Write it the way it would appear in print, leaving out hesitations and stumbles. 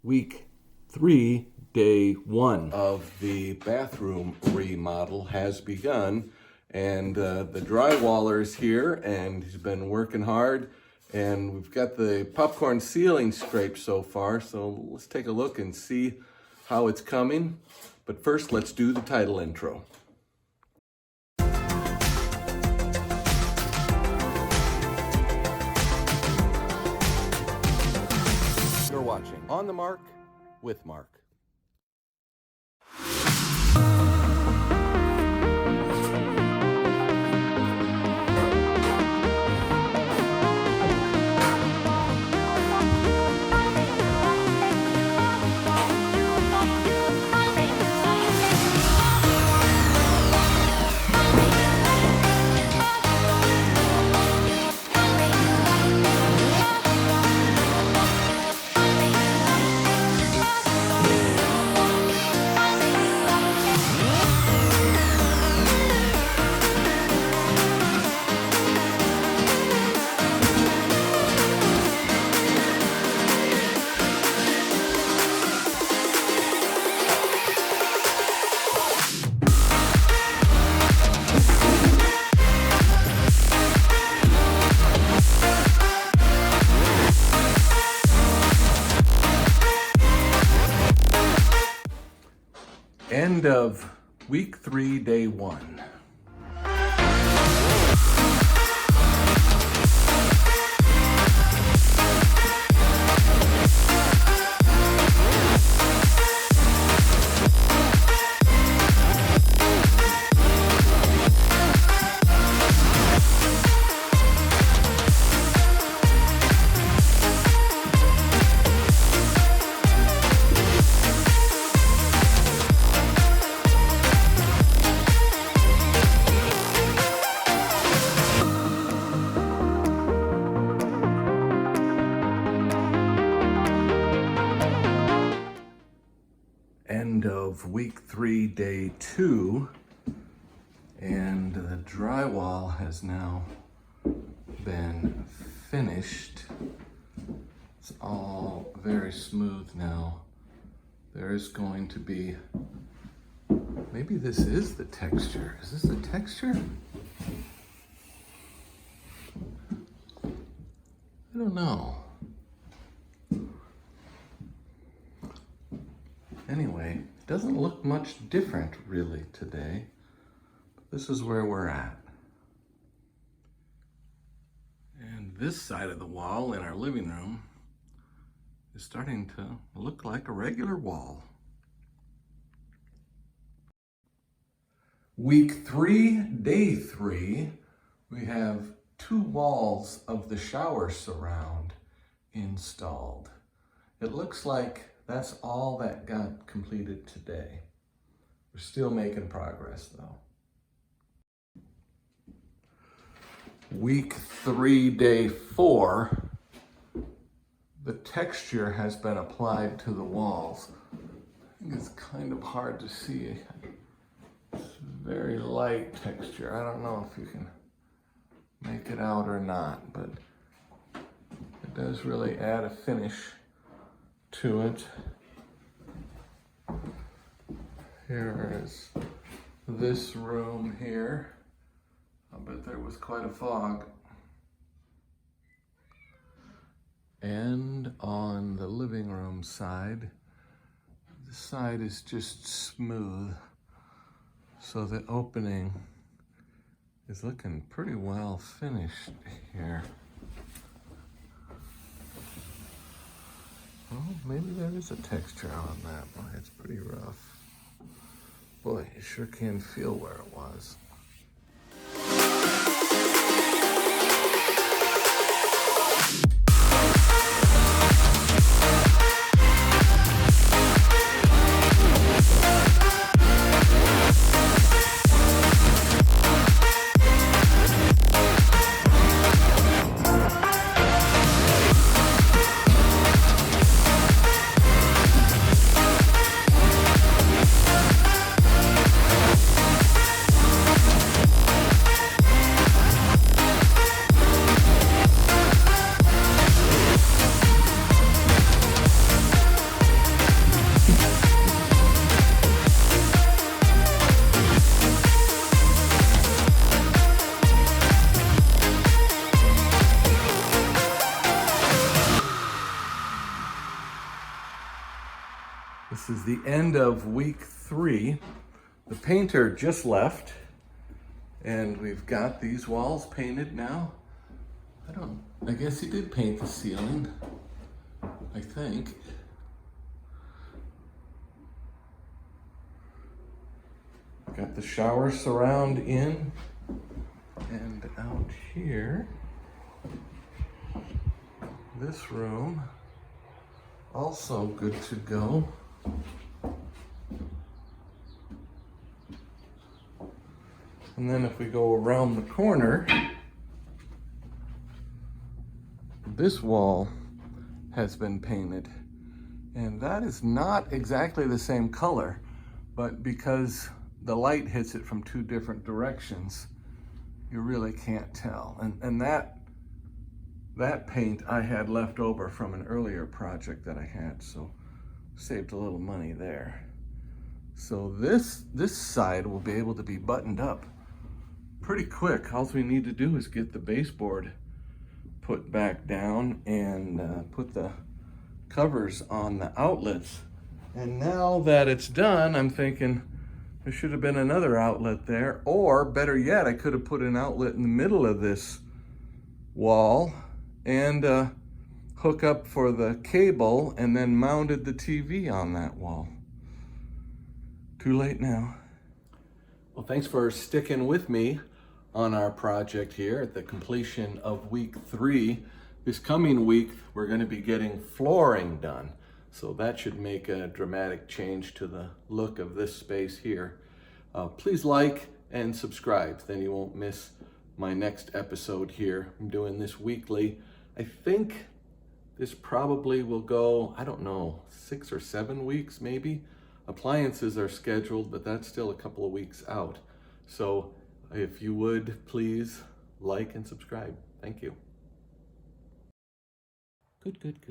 Week 3, day 1 of the bathroom remodel has begun, and the drywaller's here, and he's been working hard, and we've got the popcorn ceiling scraped so far, so let's take a look and see how it's coming. But first, let's do the title intro. You're watching On the Mark with Mark. End of week 3, day 1. End of week 3, day 2, and the drywall has now been finished. It's all very smooth now. There is going to be, maybe this is the texture. Is this the texture? I don't know. Anyway, it doesn't look much different really today. This is where we're at. And this side of the wall in our living room is starting to look like a regular wall. Week 3, day 3, we have 2 walls of the shower surround installed. It looks like that's all that got completed today. We're still making progress though. Week 3, day 4, the texture has been applied to the walls. I think it's kind of hard to see. It's very light texture. I don't know if you can make it out or not, but it does really add a finish to it. Here is this room here. I bet there was quite a fog. And on the living room side, the side is just smooth. So the opening is looking pretty well finished here. Well, maybe there is a texture on that. Boy, it's pretty rough. Boy, you sure can feel where it was. This is the end of week 3. The painter just left, and we've got these walls painted now. I guess he did paint the ceiling, I think. Got the shower surround in, and out here, this room, also good to go. And then if we go around the corner, this wall has been painted, and that is not exactly the same color, but because the light hits it from 2 different directions, you really can't tell. And that paint I had left over from an earlier project that I had, so saved a little money there. So this side will be able to be buttoned up pretty quick. All we need to do is get the baseboard put back down and put the covers on the outlets. And now that it's done, I'm thinking there should have been another outlet there, or better yet, I could have put an outlet in the middle of this wall and hook up for the cable and then mounted the TV on that wall. Too late now. Well, thanks for sticking with me on our project here at the completion of week 3. This coming week, we're going to be getting flooring done. So that should make a dramatic change to the look of this space here. Please like and subscribe, then you won't miss my next episode here. I'm doing this weekly. I think this probably will go, I don't know, 6 or 7 weeks maybe. Appliances are scheduled, but that's still a couple of weeks out. So if you would, please like and subscribe. Thank you. Good.